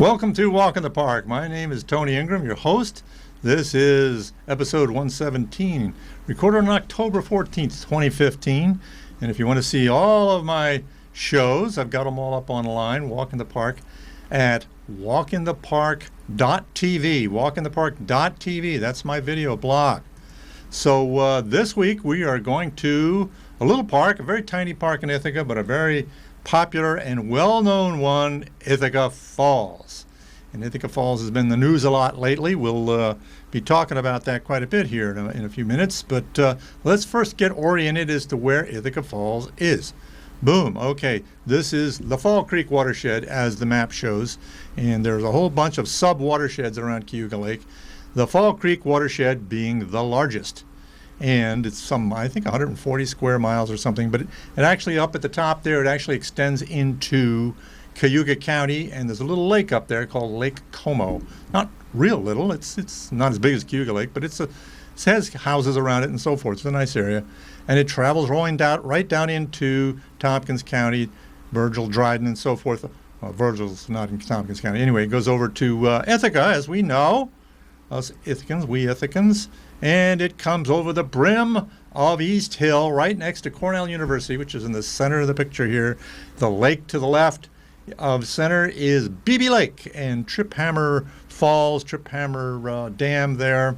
Welcome to Walk in the Park. My name is Tony Ingram, your host. This is episode 117, recorded on October 14th, 2015. And if you want to see all of my shows, I've got them all up online, Walk in the Park, at walkinthepark.tv. Walkinthepark.tv, that's my video blog. So this week we are going to a little park, a very tiny park in Ithaca, but a very popular and well-known one, Ithaca Falls. And Ithaca Falls has been in the news a lot lately. We'll be talking about that quite a bit here in a few minutes. But let's first get oriented as to where Ithaca Falls is. Boom. Okay, this is the Fall Creek Watershed, as the map shows. And there's a whole bunch of sub-watersheds around Canandaigua Lake. The Fall Creek Watershed being the largest. And it's I think 140 square miles or something, but it actually up at the top there, it actually extends into Cayuga County, and there's a little lake up there called Lake Como. Not real little, it's not as big as Cayuga Lake, but it has houses around it and so forth. It's a nice area. And it travels rolling down right down into Tompkins County, Virgil, Dryden, and so forth. Well, Virgil's not in Tompkins County. Anyway, it goes over to Ithaca, as we know. Us Ithacans, we Ithacans. And it comes over the brim of East Hill, right next to Cornell University, which is in the center of the picture here. The lake to the left of center is Beebe Lake and Triphammer Falls, Triphammer Dam there.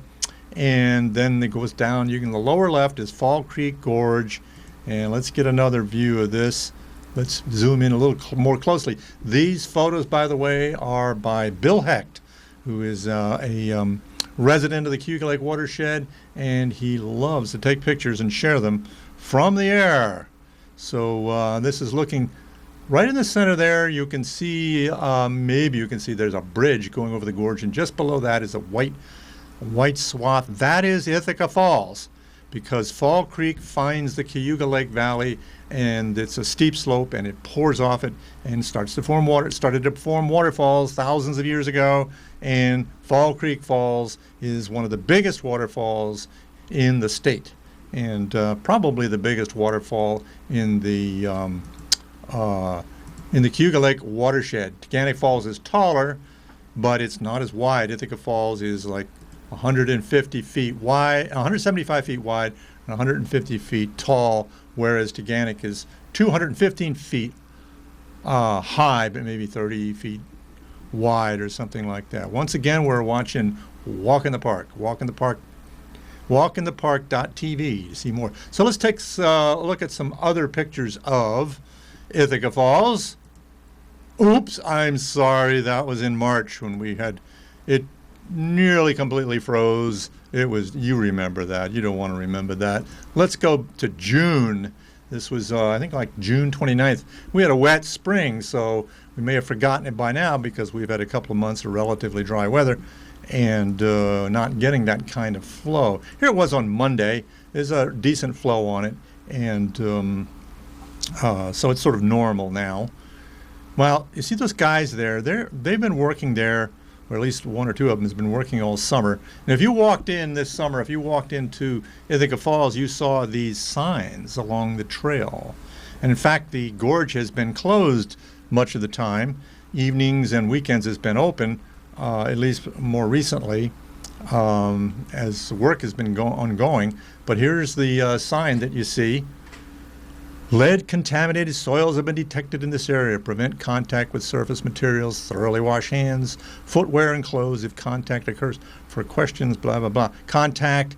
And then it goes down. The lower left is Fall Creek Gorge. And let's get another view of this. Let's zoom in a little more closely. These photos, by the way, are by Bill Hecht, who is a resident of the Cayuga Lake Watershed, and he loves to take pictures and share them from the air. So this is looking right in the center there. You can see, maybe you can see there's a bridge going over the gorge, and just below that is a white swath. That is Ithaca Falls, because Fall Creek finds the Cayuga Lake Valley, and it's a steep slope, and it pours off it and starts to form water. It started to form waterfalls thousands of years ago, and Fall Creek Falls is one of the biggest waterfalls in the state, and probably the biggest waterfall in the Cayuga Lake Watershed. Canandaigua Falls is taller, but it's not as wide. Ithaca Falls is like 150 feet wide, 175 feet wide, and 150 feet tall, whereas Canandaigua is 215 feet high, but maybe 30 feet wide or something like that. Once again, we're watching Walk in the Park. Walk in the Park. Walkinthepark.tv to see more. So let's take a look at some other pictures of Ithaca Falls. Oops, I'm sorry. That was in March when we had it nearly completely froze. It was, you remember that. You don't want to remember that. Let's go to June. This was, I think, like June 29th. We had a wet spring, so we may have forgotten it by now because we've had a couple of months of relatively dry weather and not getting that kind of flow. Here it was on Monday. There's a decent flow on it, and so it's sort of normal now. Well, you see those guys there? They've been working there, or at least one or two of them has been working all summer. And if you walked in this summer, if you walked into Ithaca Falls, you saw these signs along the trail. And in fact, the gorge has been closed much of the time. Evenings and weekends has been open, at least more recently, as work has been ongoing. But here's the sign that you see. Lead-contaminated soils have been detected in this area. Prevent contact with surface materials. Thoroughly wash hands, footwear, and clothes if contact occurs. For questions, blah, blah, blah. Contact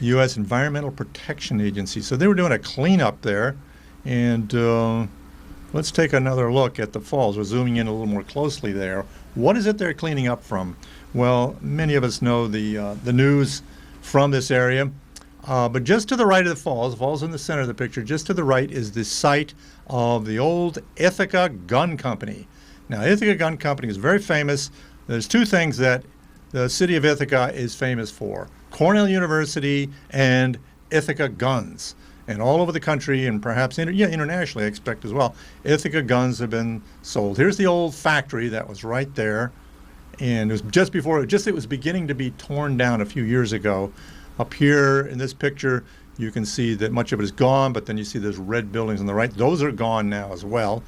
U.S. Environmental Protection Agency. So they were doing a cleanup there. And let's take another look at the falls. We're zooming in a little more closely there. What is it they're cleaning up from? Well, many of us know the news from this area. But just to the right of the falls in the center of the picture, just to the right is the site of the old Ithaca Gun Company. Now, Ithaca Gun Company is very famous. There's two things that the city of Ithaca is famous for: Cornell University and Ithaca guns. And all over the country, and perhaps internationally, I expect as well, Ithaca guns have been sold. Here's the old factory that was right there. And it was just before, it was beginning to be torn down a few years ago. Up here in this picture, you can see that much of it is gone, but then you see those red buildings on the right. Those are gone now as well.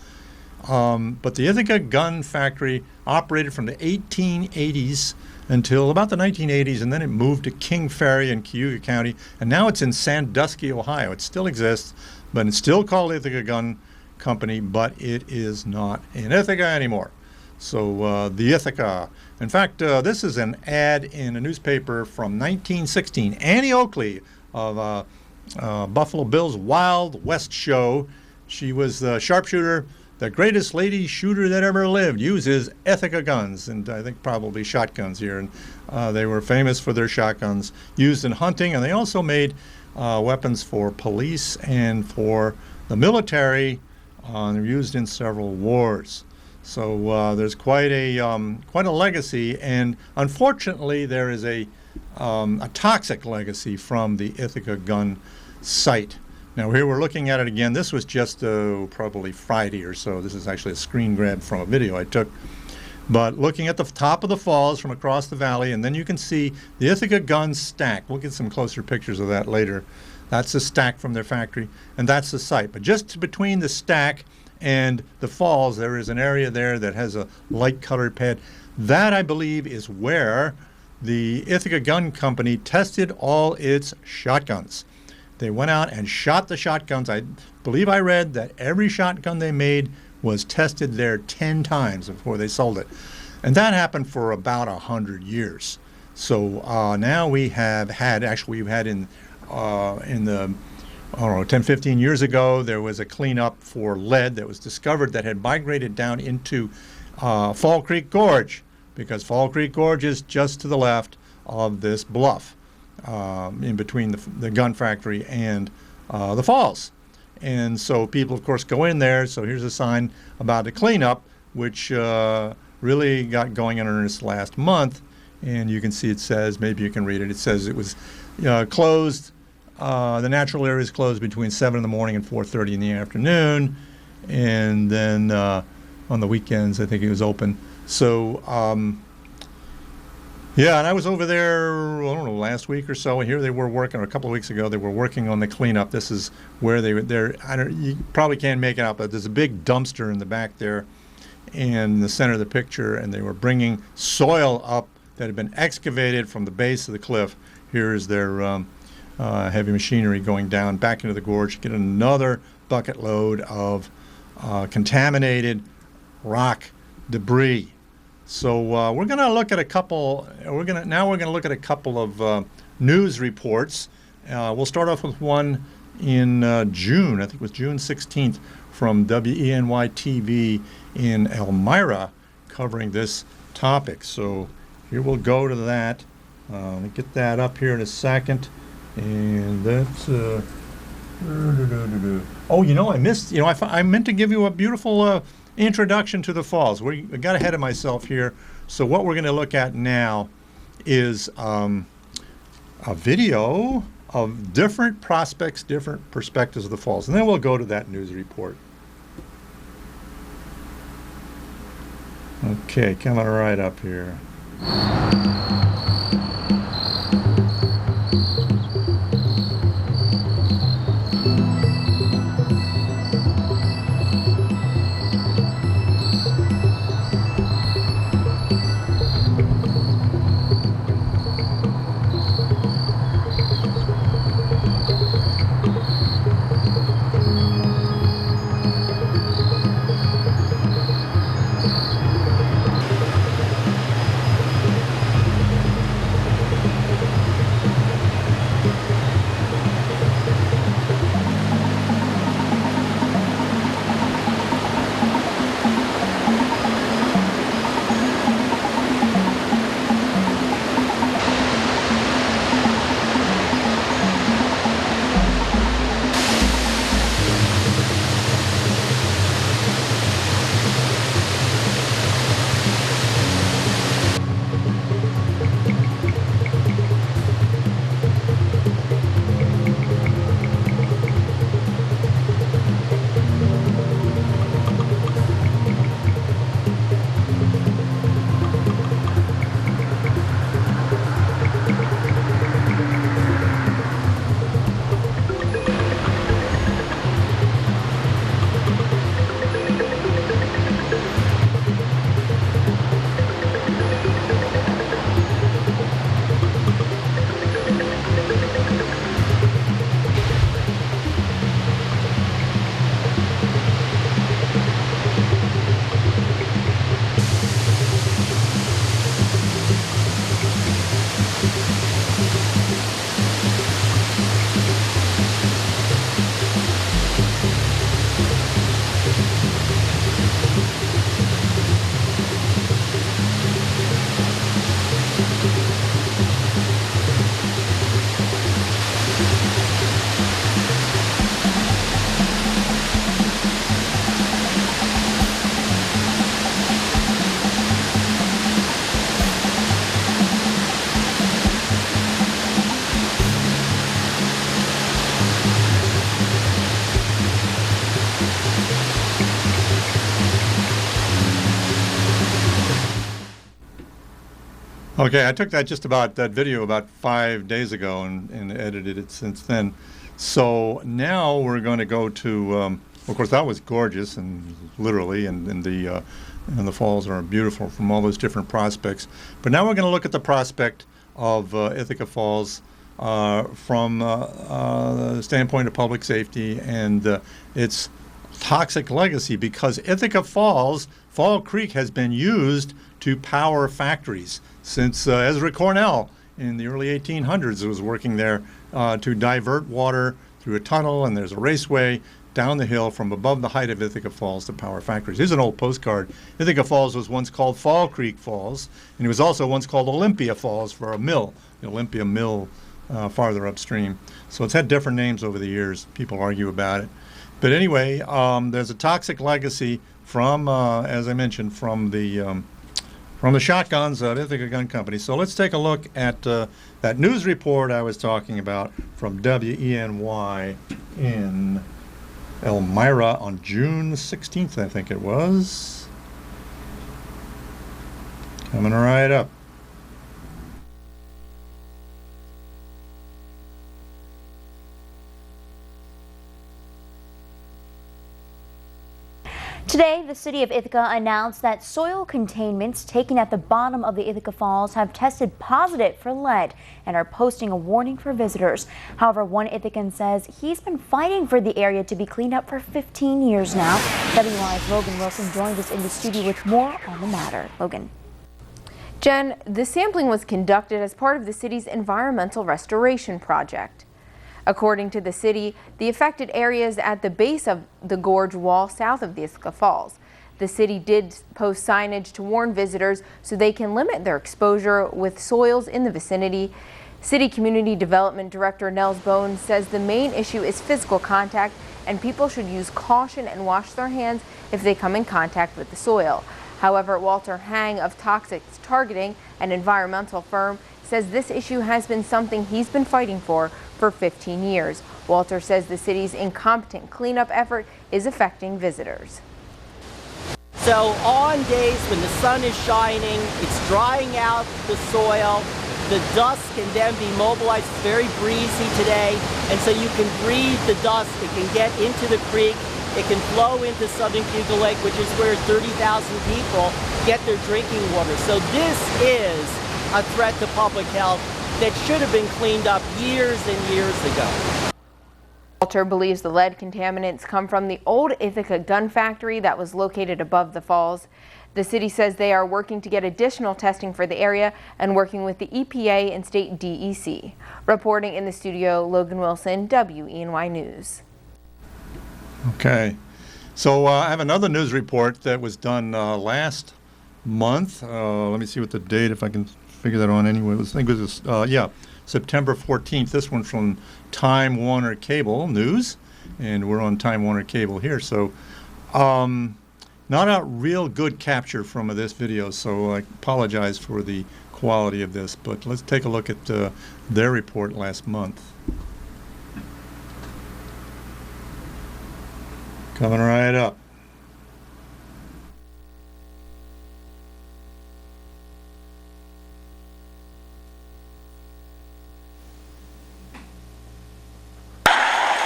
But the Ithaca Gun Factory operated from the 1880s until about the 1980s, and then it moved to King Ferry in Cayuga County, and now it's in Sandusky, Ohio. It still exists, but it's still called Ithaca Gun Company, but it is not in Ithaca anymore. So the Ithaca. In fact, this is an ad in a newspaper from 1916. Annie Oakley of Buffalo Bill's Wild West show. She was the sharpshooter. The greatest lady shooter that ever lived, uses Ithaca guns, and I think probably shotguns here. And they were famous for their shotguns used in hunting, and they also made weapons for police and for the military. They're used in several wars. So there's quite a legacy, and unfortunately there is a toxic legacy from the Ithaca gun site. Now here we're looking at it again. This was just probably Friday or so. This is actually a screen grab from a video I took. But looking at the top of the falls from across the valley, and then you can see the Ithaca gun stack. We'll get some closer pictures of that later. That's the stack from their factory, and that's the site. But just between the stack and the falls, there is an area there that has a light-colored pad. That, I believe, is where the Ithaca Gun Company tested all its shotguns. They went out and shot the shotguns. I believe I read that every shotgun they made was tested there 10 times before they sold it. And that happened for about 100 years. So now we have had, actually we've had in the, I don't know, 10, 15 years ago, there was a cleanup for lead that was discovered that had migrated down into Fall Creek Gorge, because Fall Creek Gorge is just to the left of this bluff. In between the gun factory and the falls. And so people, of course, go in there. So here's a sign about the cleanup, which really got going in earnest last month. And you can see it says, maybe you can read it, it says it was closed, the natural area is closed between 7 in the morning and 4:30 in the afternoon. And then on the weekends, I think it was open. So, yeah, and I was over there, I don't know, last week or so, and here they were working, or a couple of weeks ago, they were working on the cleanup. This is where you probably can't make it out, but there's a big dumpster in the back there in the center of the picture, and they were bringing soil up that had been excavated from the base of the cliff. Here is their heavy machinery going down back into the gorge to get another bucket load of contaminated rock debris. So we're going to look at a couple. We're going to look at a couple of news reports. We'll start off with one in June. I think it was June 16th from WENY TV in Elmira, covering this topic. So here we'll go to that. Let me get that up here in a second. And that's. Oh, I missed. I meant to give you a beautiful. Introduction to the falls. I got ahead of myself here. So what we're going to look at now is a video of different prospects, different perspectives of the falls. And then we'll go to that news report. Okay, coming right up here. Okay, I took that video about 5 days ago and edited it since then. So now we're going to go to, of course, that was gorgeous and literally, and the falls are beautiful from all those different prospects. But now we're going to look at the prospect of Ithaca Falls from the standpoint of public safety and its toxic legacy, because Ithaca Falls, Fall Creek, has been used to power factories since Ezra Cornell in the early 1800s was working there to divert water through a tunnel, and there's a raceway down the hill from above the height of Ithaca Falls to power factories. Here's an old postcard. Ithaca Falls was once called Fall Creek Falls, and it was also once called Olympia Falls for a mill, the Olympia Mill farther upstream. So it's had different names over the years. People argue about it. But anyway, there's a toxic legacy from, as I mentioned, from the shotguns of Ithaca Gun Company. So let's take a look at that news report I was talking about from WENY in Elmira on June 16th, I think it was. Coming right up. Today, the city of Ithaca announced that soil containments taken at the bottom of the Ithaca Falls have tested positive for lead and are posting a warning for visitors. However, one Ithacan says he's been fighting for the area to be cleaned up for 15 years now. WY's Logan Wilson joined us in the studio with more on the matter. Logan. Jen, the sampling was conducted as part of the city's environmental restoration project. According to the city, the affected areas at the base of the gorge wall south of the Ithaca Falls. The city did post signage to warn visitors so they can limit their exposure with soils in the vicinity. City Community Development Director Nels Bones says the main issue is physical contact and people should use caution and wash their hands if they come in contact with the soil. However, Walter Hang of Toxics Targeting, an environmental firm, says this issue has been something he's been fighting for 15 years. Walter says the city's incompetent cleanup effort is affecting visitors. So on days when the sun is shining, it's drying out the soil, the dust can then be mobilized. It's very breezy today, and so you can breathe the dust. It can get into the creek. It can flow into Canandaigua Lake, which is where 30,000 people get their drinking water. So this is a threat to public health that should have been cleaned up years and years ago. Walter believes the lead contaminants come from the old Ithaca gun factory that was located above the falls. The city says they are working to get additional testing for the area and working with the EPA and state DEC. Reporting in the studio, Logan Wilson, WENY News. Okay, so I have another news report that was done last month. Let me see what the date, if I can figure that on anyway. I think it was September 14th. This one from Time Warner Cable News, and we're on Time Warner Cable here. So not a real good capture from this video, so I apologize for the quality of this, but let's take a look at their report last month. Coming right up.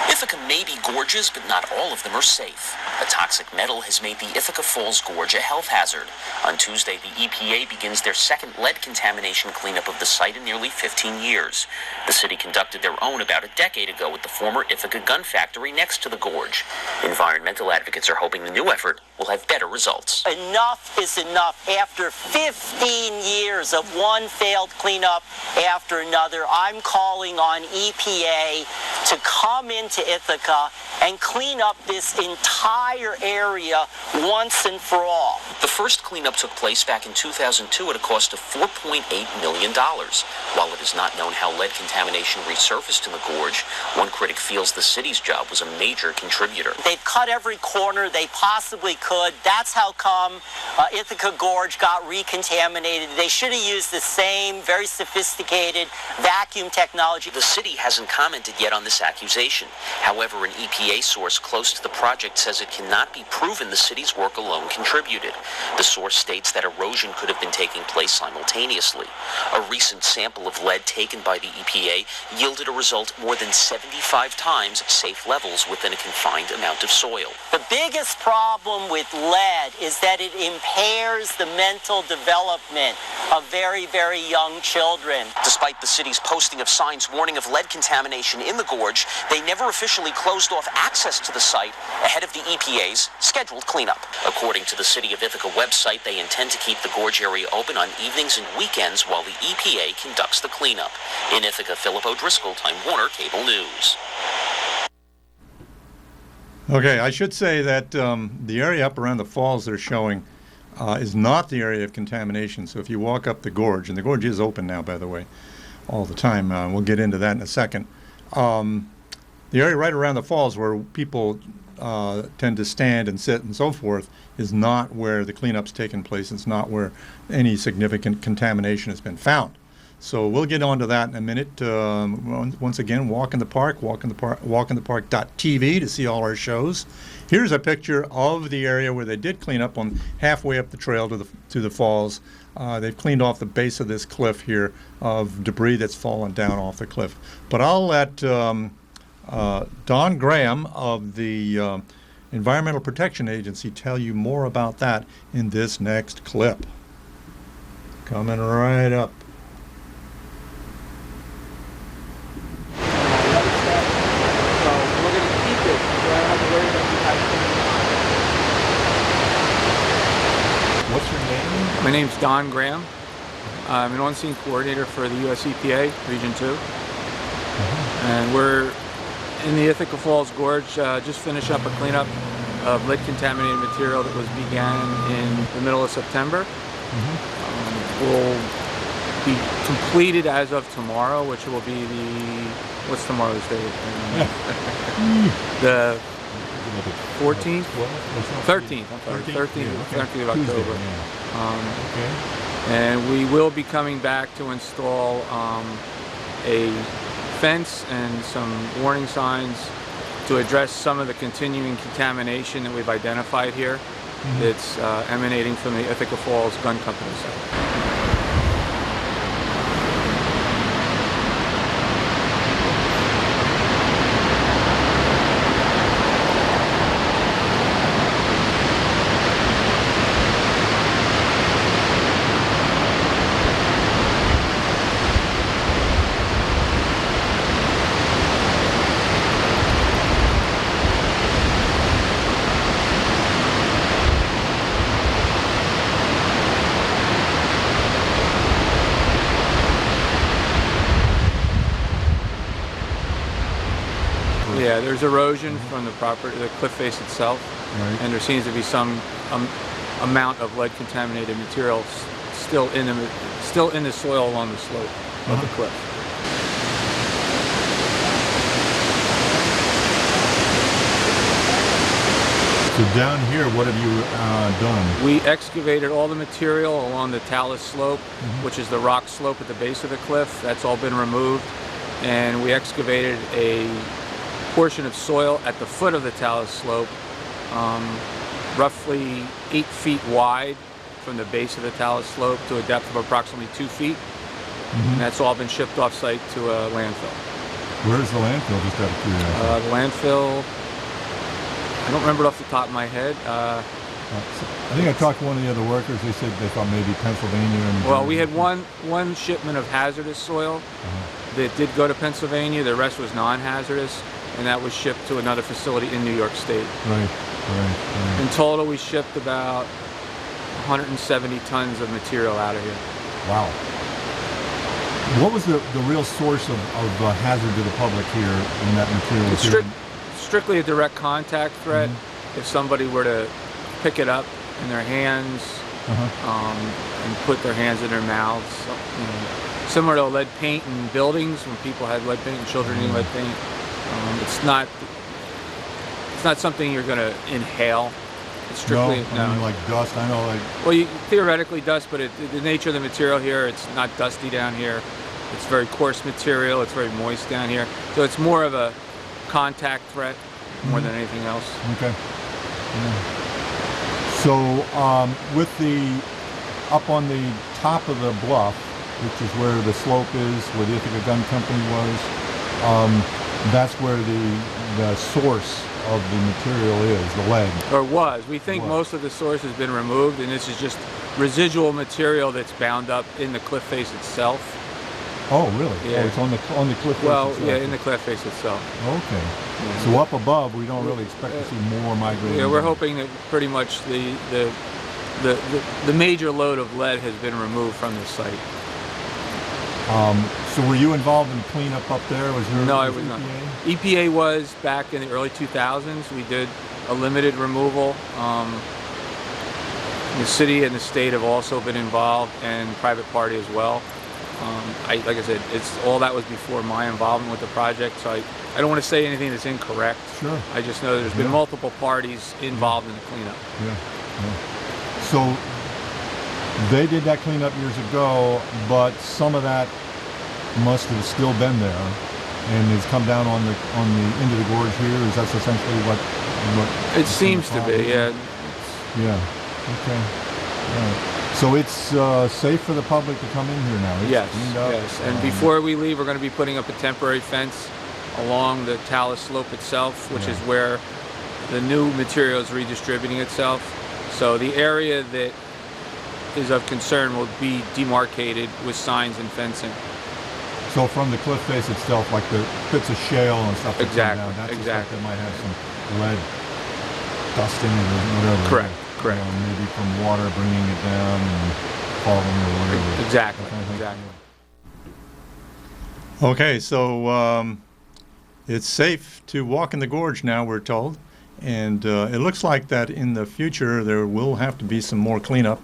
Ithaca may be gorges, but not all of them are safe. A toxic metal has made the Ithaca Falls Gorge a health hazard. On Tuesday, the EPA begins their second lead contamination cleanup of the site in nearly 15 years. The city conducted their own about a decade ago at the former Ithaca gun factory next to the gorge. Environmental advocates are hoping the new effort will have better results. Enough is enough. After 15 years of one failed cleanup after another, I'm calling on EPA to come into Ithaca and clean up this entire area once and for all. The first cleanup took place back in 2002 at a cost of $4.8 million. While it is not known how lead contamination resurfaced in the gorge, one critic feels the city's job was a major contributor. They've cut every corner they possibly could. That's how come Ithaca Gorge got recontaminated. They should have used the same very sophisticated vacuum technology. The city hasn't commented yet on this accusation. However, an EPA source close to the project says it cannot be proven the city's work alone contributed. The source states that erosion could have been taking place simultaneously. A recent sample of lead taken by the EPA yielded a result more than 75 times safe levels within a confined amount of soil. The biggest problem with lead is that it impairs the mental development of very, very young children. Despite the city's posting of signs warning of lead contamination in the gorge, they never officially closed off access to the site ahead of the EPA's scheduled cleanup. According to the City of Ithaca website, they intend to keep the gorge area open on evenings and weekends while the EPA conducts the cleanup. In Ithaca, Philip O'Driscoll, Time Warner Cable News. Okay, I should say that the area up around the falls they're showing is not the area of contamination. So if you walk up the gorge, and the gorge is open now, by the way, all the time. We'll get into that in a second. The area right around the falls where people tend to stand and sit and so forth is not where the cleanup's taken place. It's not where any significant contamination has been found. So we'll get on to that in a minute. Once again, walk in the park, walkinthepark.tv to see all our shows. Here's a picture of the area where they did clean up on halfway up the trail to the falls. They've cleaned off the base of this cliff here of debris that's fallen down off the cliff. But I'll let Don Graham of the Environmental Protection Agency tell you more about that in this next clip. Coming right up. What's your name? My name's Don Graham. I'm an on-scene coordinator for the US EPA, Region 2. And we're in the Ithaca Falls Gorge, just finished up a cleanup of lead-contaminated material that was began in the middle of September. Will be completed as of tomorrow, which will be what's tomorrow's date? The 14th? 13th, I'm sorry, 13th of October. And we will be coming back to install a fence and some warning signs to address some of the continuing contamination that we've identified here that's emanating from the Ithaca Falls Gun Company site. Yeah, there's erosion from the cliff face itself, and there seems to be some amount of lead-contaminated material still in the soil along the slope of the cliff. So down here, what have you done? We excavated all the material along the talus slope, which is the rock slope at the base of the cliff. That's all been removed, and we excavated a portion of soil at the foot of the talus slope, roughly 8 feet wide from the base of the talus slope to a depth of approximately 2 feet. And that's all been shipped off-site to a landfill. Where's the landfill, just out of curiosity? The landfill, I don't remember it off the top of my head. I think I talked to one of the other workers. They said they thought maybe Pennsylvania. Well, we had one shipment of hazardous soil that did go to Pennsylvania. The rest was non-hazardous, and that was shipped to another facility in New York State. Right. In total, we shipped about 170 tons of material out of here. Wow. What was the real source of hazard to the public here in that material? It's strictly a direct contact threat. If somebody were to pick it up in their hands and put their hands in their mouths, similar to lead paint in buildings when people had lead paint and children eating lead paint. It's not something you're going to inhale. It's strictly like dust. I know, well, theoretically dust, but the nature of the material here, it's not dusty down here. It's very coarse material. It's very moist down here, so it's more of a contact threat more than anything else. Okay. So with the up on the top of the bluff, which is where the slope is, where the Ithaca Gun Company was, that's where the source of the material is, the lead. Or was. We think most of the source has been removed, and this is just residual material that's bound up in the cliff face itself. Oh, really? Yeah. Oh, it's on the cliff face Well, itself. yeah, in the cliff face itself. Okay. So up above, we don't really expect to see more migrating. Yeah, we're hoping that pretty much the major load of lead has been removed from the site. So were you involved in the cleanup up there? No, I was not. EPA was back in the early 2000s. We did a limited removal. The city and the state have also been involved, and private party as well. Like I said, all that was before my involvement with the project, so I don't want to say anything that's incorrect. Sure. I just know there's been multiple parties involved in the cleanup. Yeah. So they did that cleanup years ago, but some of that must have still been there and has come down on the into the gorge here. Is that essentially what it seems to be? Yeah. Yeah. Okay. Right. So it's safe for the public to come in here now. It's cleaned up. Yes. And before we leave, we're going to be putting up a temporary fence along the talus slope itself, which is where the new material is redistributing itself. So the area that is of concern will be demarcated with signs and fencing. So from the cliff face itself, like the bits of shale and stuff that come down, that's the stuff that might have some lead dust in it or whatever. Correct. You know, maybe from water bringing it down and falling or whatever. Exactly. Okay, so it's safe to walk in the gorge now, we're told. And it looks like that in the future there will have to be some more cleanup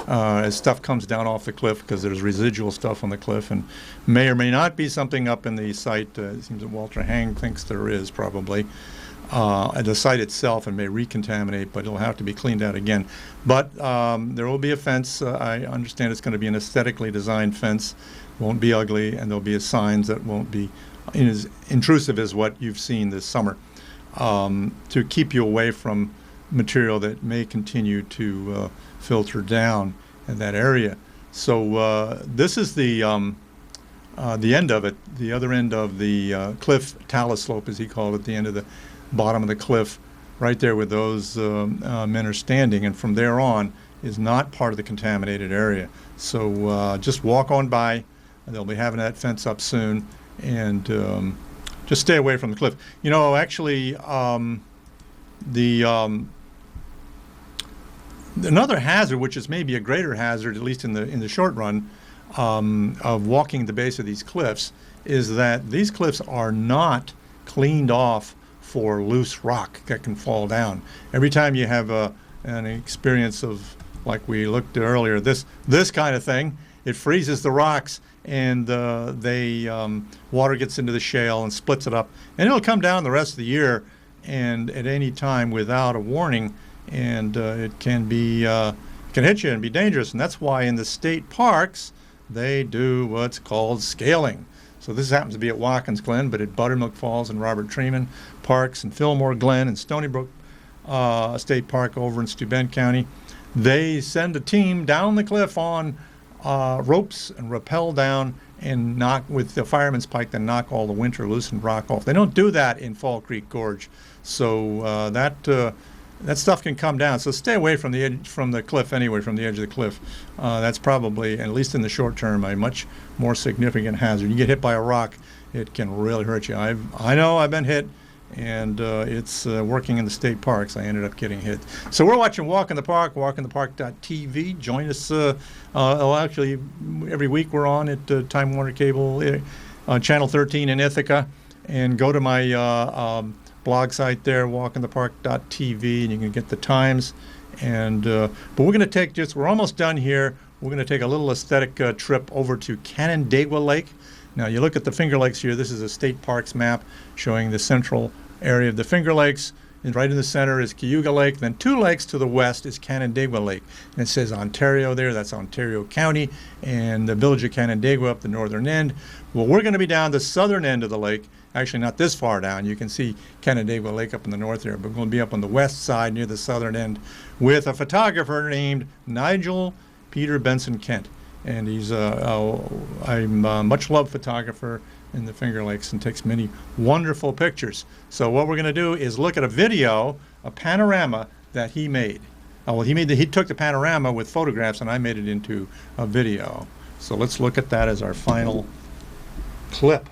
as stuff comes down off the cliff, because there's residual stuff on the cliff, and may or may not be something up in the site. It seems that Walter Hang thinks there is probably at the site itself, and may recontaminate, but it'll have to be cleaned out again. But there will be a fence. I understand it's going to be an aesthetically designed fence. Won't be ugly, and there'll be signs that won't be as intrusive as what you've seen this summer, to keep you away from material that may continue to filter down in that area. So this is the end of it, the other end of the cliff talus slope, as he called it, the end of the bottom of the cliff, right there where those men are standing, and from there on is not part of the contaminated area. So just walk on by. They'll be having that fence up soon, and just stay away from the cliff. You know, actually, another hazard, which is maybe a greater hazard, at least in the short run, of walking the base of these cliffs, is that these cliffs are not cleaned off for loose rock that can fall down. Every time you have an experience of, like we looked at earlier, this kind of thing, it freezes the rocks, and water gets into the shale and splits it up, and it'll come down the rest of the year, and at any time without a warning, and it can hit you and be dangerous. And that's why in the state parks they do what's called scaling. So this happens to be at Watkins Glen, but at Buttermilk Falls and Robert Treman Parks and Fillmore Glen and Stony Brook State Park over in Steuben County, they send a team down the cliff on ropes and rappel down and knock with the fireman's pike, then knock all the winter loosened rock off. They don't do that in Fall Creek Gorge, so that stuff can come down. So stay away from the edge, from the cliff anyway, from the edge of the cliff. That's probably, at least in the short term, a much more significant hazard. You get hit by a rock, it can really hurt you. I know I've been hit, and it's working in the state parks. I ended up getting hit. So we're watching Walk in the Park, walkinthepark.tv. Join us. Actually, every week we're on at Time Warner Cable, Channel 13 in Ithaca, and go to my blog site there, walkinthepark.tv, and you can get the times. And but we're going to we're almost done here. We're going to take a little aesthetic trip over to Canandaigua Lake. Now, you look at the Finger Lakes here. This is a state parks map showing the central area of the Finger Lakes. And right in the center is Cayuga Lake. Then 2 lakes to the west is Canandaigua Lake. And it says Ontario there. That's Ontario County. And the village of Canandaigua up the northern end. Well, we're going to be down the southern end of the lake Actually, not this far down. You can see Canandaigua Lake up in the north there, but we're going to be up on the west side near the southern end with a photographer named Nigel Peter Benson Kent. And he's a much loved photographer in the Finger Lakes and takes many wonderful pictures. So what we're going to do is look at a video, a panorama that he made. Well, he took the panorama with photographs, and I made it into a video. So let's look at that as our final clip.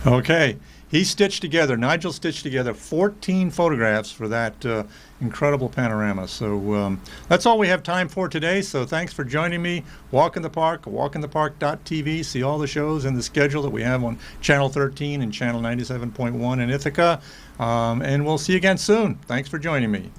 Okay, Nigel stitched together 14 photographs for that incredible panorama. So that's all we have time for today. So thanks for joining me. Walk in the Park, walkinthepark.tv. See all the shows and the schedule that we have on Channel 13 and Channel 97.1 in Ithaca. And we'll see you again soon. Thanks for joining me.